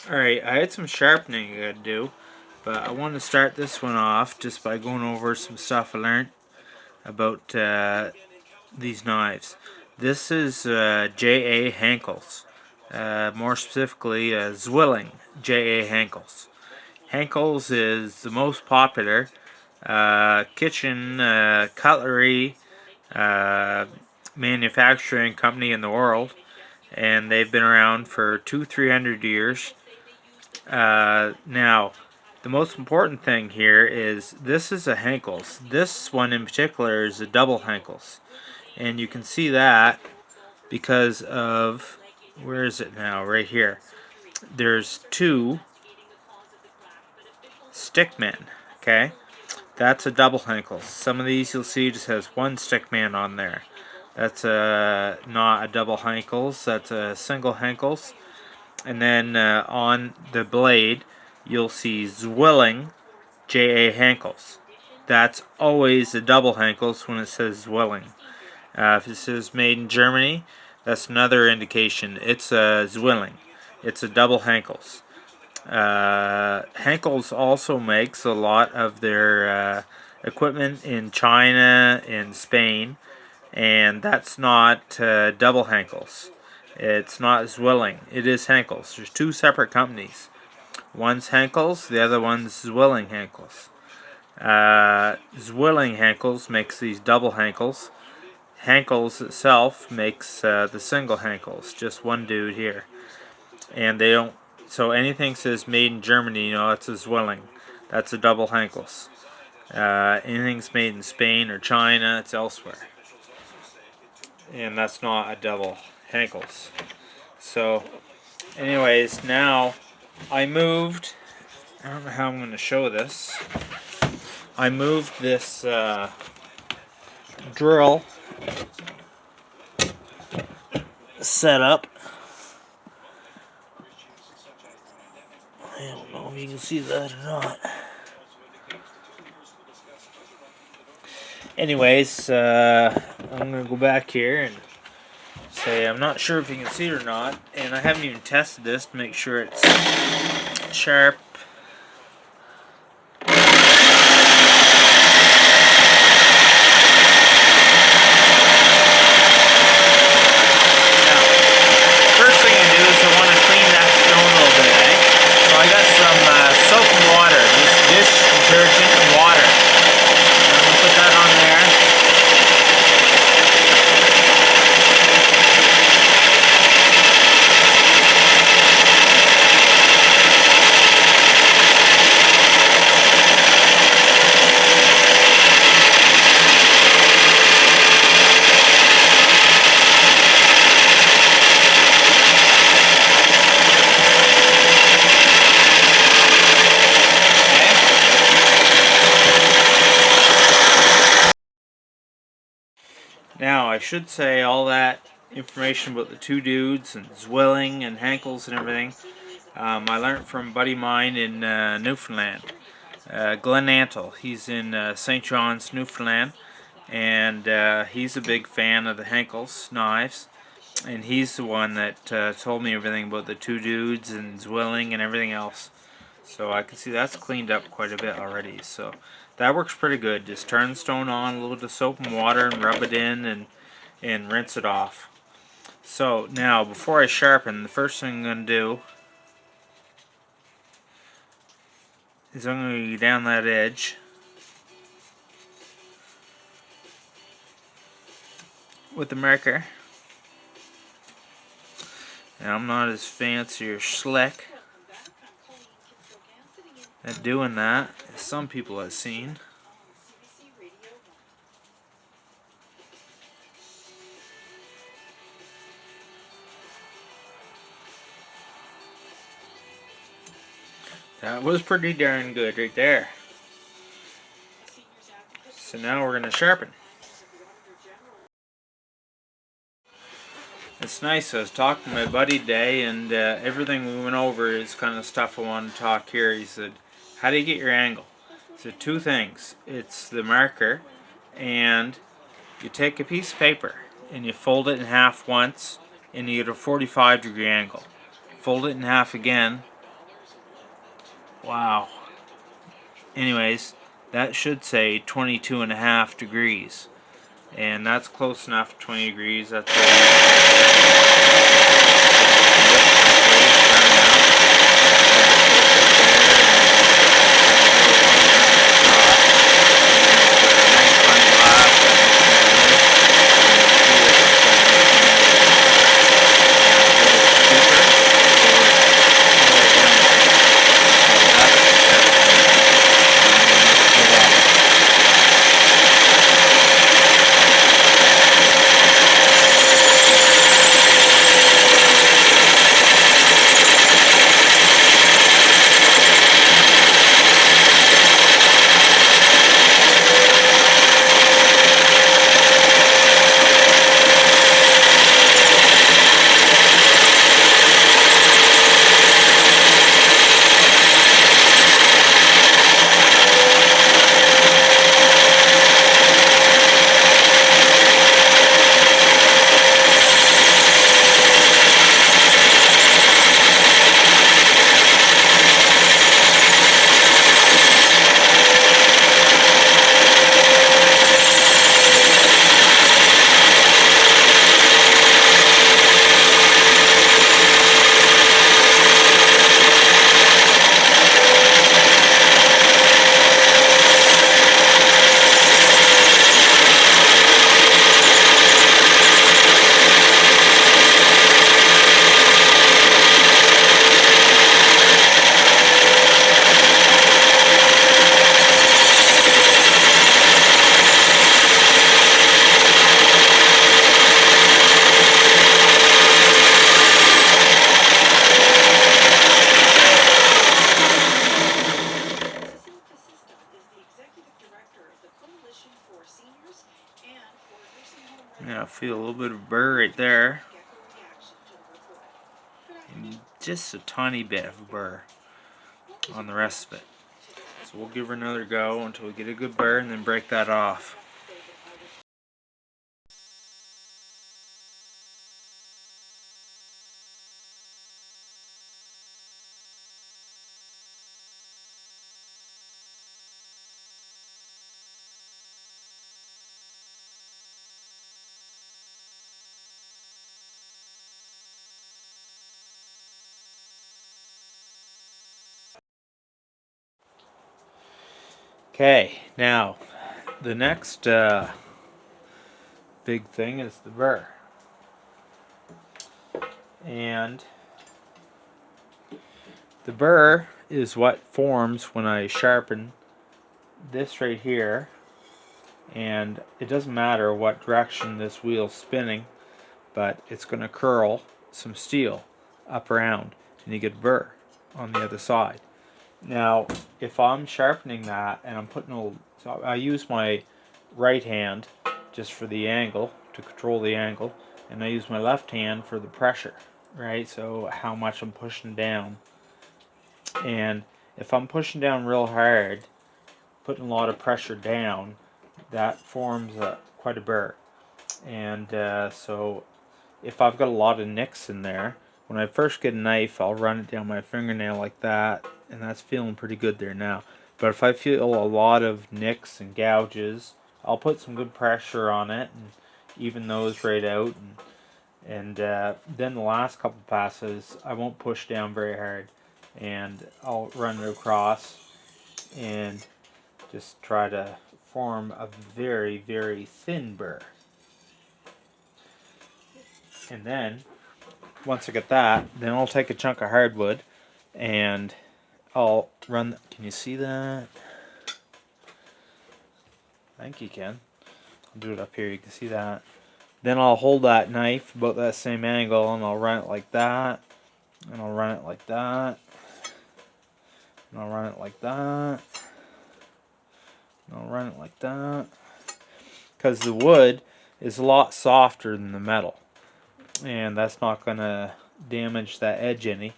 Alright, I had some sharpening I gotta do, but I want to start this one off just by going over some stuff I learned about these knives. This is J.A. Henckel's, more specifically Zwilling J.A. Henckel's. Henckel's is the most popular kitchen cutlery uh, manufacturing company in the world, and they've been around for 300 years. Now, the most important thing here is this is a Henkel's. This one in particular is a double Henkel's. And you can see that because of, where is it now? Right here. There's two stickmen, okay? That's a double Henkel's. Some of these you'll see just has one stickman on there. That's not a double Henkel's, that's a single Henkel's. And then on the blade, you'll see Zwilling J.A. Henckel's. That's always a double Henckel's when it says Zwilling. If it says made in Germany, that's another indication. It's a Zwilling. It's a double Henckel's. Henckel's also makes a lot of their equipment in China and Spain, and that's not double Henckel's. It's not Zwilling. It is Henckel's. There's two separate companies. One's Henckel's, the other one's Zwilling Henckel's. Zwilling Henckel's makes these double Henckel's. Henckel's itself makes the single Henckel's. Just one dude here. And they don't. So anything says made in Germany, it's a Zwilling. That's a double Henckel's. Anything's made in Spain or China, it's elsewhere. And that's not a double Henckel's. So, anyways, now I moved. I don't know how I'm going to show this. I moved this drill setup. I don't know if you can see that or not. Anyways, I'm going to go back here and say I'm not sure if you can see it or not, and I haven't even tested this to make sure it's sharp. Now, I should say all that information about the two dudes and Zwilling and Henckel's and everything, I learned from a buddy of mine in Newfoundland, Glenn Antle. He's in St. John's, Newfoundland, and he's a big fan of the Henckel's knives, and he's the one that told me everything about the two dudes and Zwilling and everything else. So I can see that's cleaned up quite a bit already. So that works pretty good. Just turn the stone on, a little bit of soap and water, and rub it in and rinse it off. So now, before I sharpen, the first thing I'm going to do is I'm going to go down that edge with the marker. Now, I'm not as fancy or slick at doing that as some people I've seen. That was pretty darn good right there. So now we're going to sharpen. It's nice. I was talking to my buddy today, and everything we went over is kind of stuff I wanted to talk here. He said, how do you get your angle? So two things. It's the marker, and you take a piece of paper and you fold it in half once, and you get a 45-degree angle. Fold it in half again, Wow. Anyways, that should say 22.5 degrees. And that's close enough, 20 degrees. That's yeah, I feel a little bit of burr right there. And just a tiny bit of burr on the rest of it. So we'll give her another go until we get a good burr and then break that off. Okay, now the next big thing is the burr. And the burr is what forms when I sharpen this right here. And it doesn't matter what direction this wheel's spinning, but it's going to curl some steel up around, and you get a burr on the other side. Now, if I'm sharpening that and I'm putting so I use my right hand just for the angle, to control the angle, and I use my left hand for the pressure, right? So how much I'm pushing down. And if I'm pushing down real hard, putting a lot of pressure down, that forms quite a burr. And so if I've got a lot of nicks in there, when I first get a knife, I'll run it down my fingernail like that, and that's feeling pretty good there now. But if I feel a lot of nicks and gouges, I'll put some good pressure on it and even those right out. And then the last couple passes, I won't push down very hard, and I'll run it across and just try to form a very, very thin burr. And then once I get that, then I'll take a chunk of hardwood and I'll run. Can you see that? I think you can. I'll do it up here. You can see that. Then I'll hold that knife about that same angle and I'll run it like that. And I'll run it like that. And I'll run it like that. And I'll run it like that. Because the wood is a lot softer than the metal. And that's not going to damage that edge any,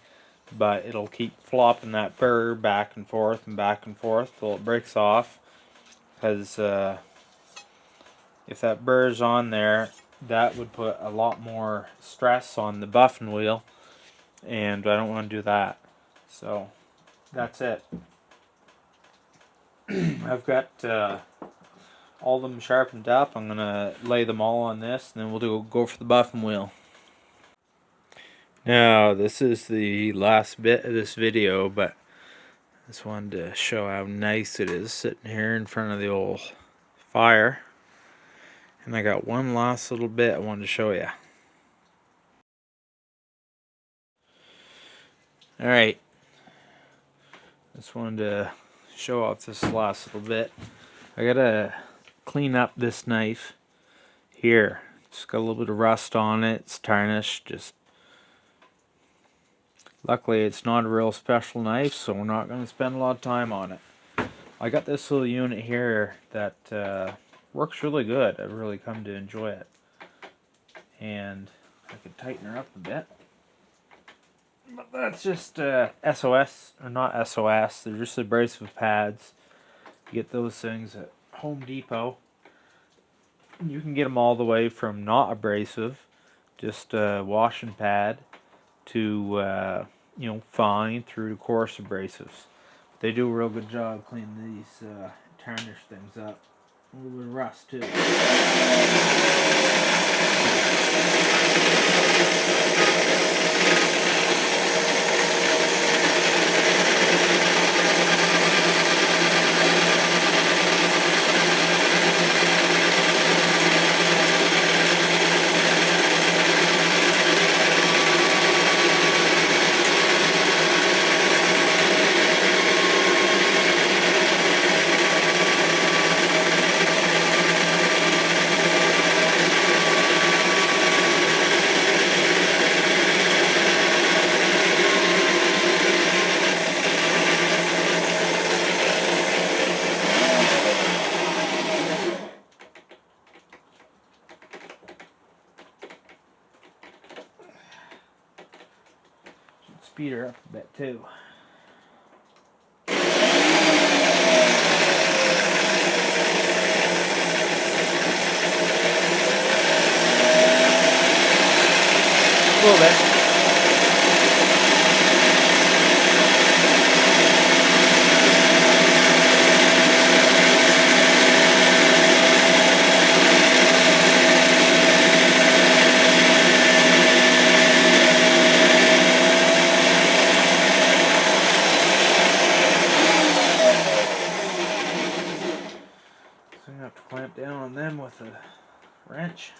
but it'll keep flopping that burr back and forth till it breaks off. Because if that burr's on there, that would put a lot more stress on the buffing wheel, and I don't want to do that. So that's it. I've got all of them sharpened up. I'm gonna lay them all on this, and then we'll go for the buffing wheel. Now, this is the last bit of this video, but I just wanted to show how nice it is sitting here in front of the old fire. And I got one last little bit I wanted to show you. Alright, just wanted to show off this last little bit. I gotta clean up this knife here. It's got a little bit of rust on it. It's tarnished. Just luckily it's not a real special knife, so we're not going to spend a lot of time on it. I got this little unit here that works really good. I've really come to enjoy it. And I could tighten her up a bit. But that's just SOS, or not SOS, they're just abrasive pads. You get those things at Home Depot. You can get them all the way from not abrasive, just wash and pad, to fine through to coarse abrasives. They do a real good job cleaning these tarnished things up. A little bit of rust too. Speed her up a bit too. A little bit. So you have to clamp down on them with a wrench.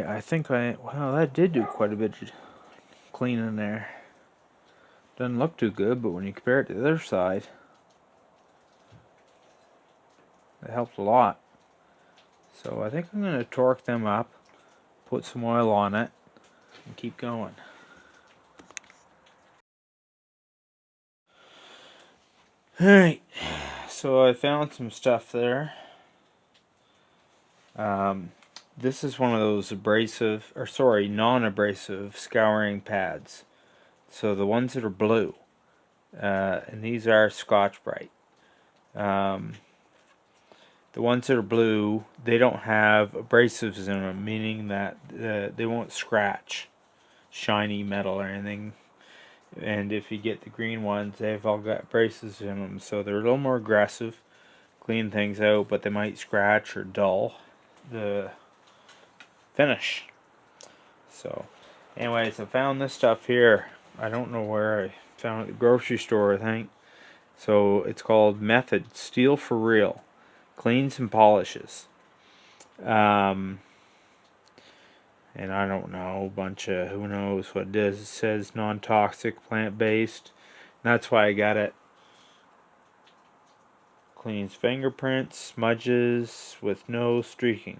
I think wow, that did do quite a bit of cleaning there. Doesn't look too good, but when you compare it to the other side, it helped a lot. So I think I'm going to torque them up, put some oil on it, and keep going. Alright, so I found some stuff there. This is one of those non-abrasive scouring pads. So the ones that are blue, and these are Scotch-Brite. The ones that are blue, they don't have abrasives in them, meaning that they won't scratch shiny metal or anything. And if you get the green ones, they've all got abrasives in them, so they're a little more aggressive, clean things out, but they might scratch or dull the finish. So anyways, I found this stuff here. I don't know where I found it, at the grocery store, I think. So it's called Method Steel for Real, cleans and polishes. And I don't know, a bunch of who knows what it is. It says non-toxic, plant-based. That's why I got it cleans fingerprints, smudges with no streaking.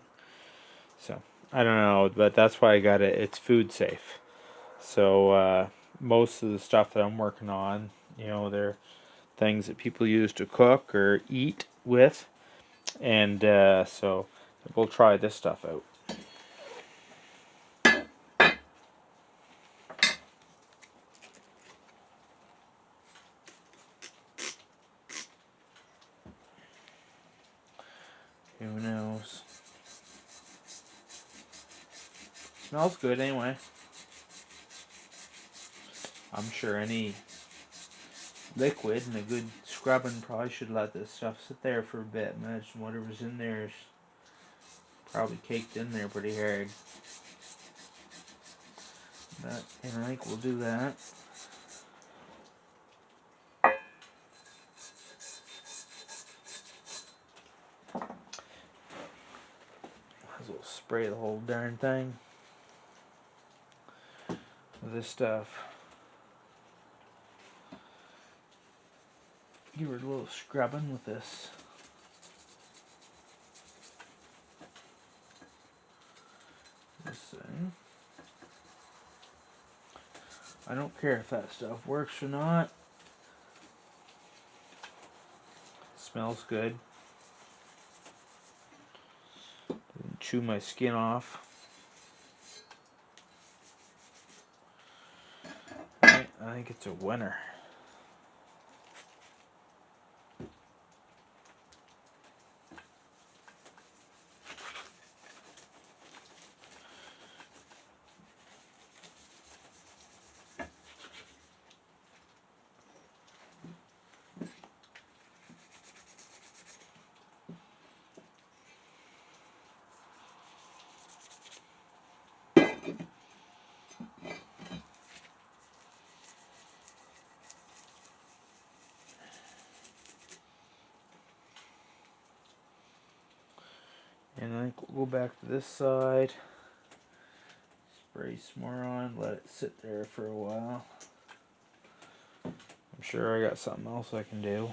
So I don't know, but that's why I got it. It's food safe. So most of the stuff that I'm working on, they're things that people use to cook or eat with, and so we'll try this stuff out. Who knows? Smells good anyway. I'm sure any liquid and a good scrubbing probably should let this stuff sit there for a bit. Imagine whatever's in there is probably caked in there pretty hard. But I think we'll do that. Might as well spray the whole darn thing with this stuff. Give her a little scrubbing with this. This thing. I don't care if that stuff works or not. It smells good. Doesn't chew my skin off. Right, I think it's a winner. And I think we'll go back to this side. Spray some more on, let it sit there for a while. I'm sure I got something else I can do.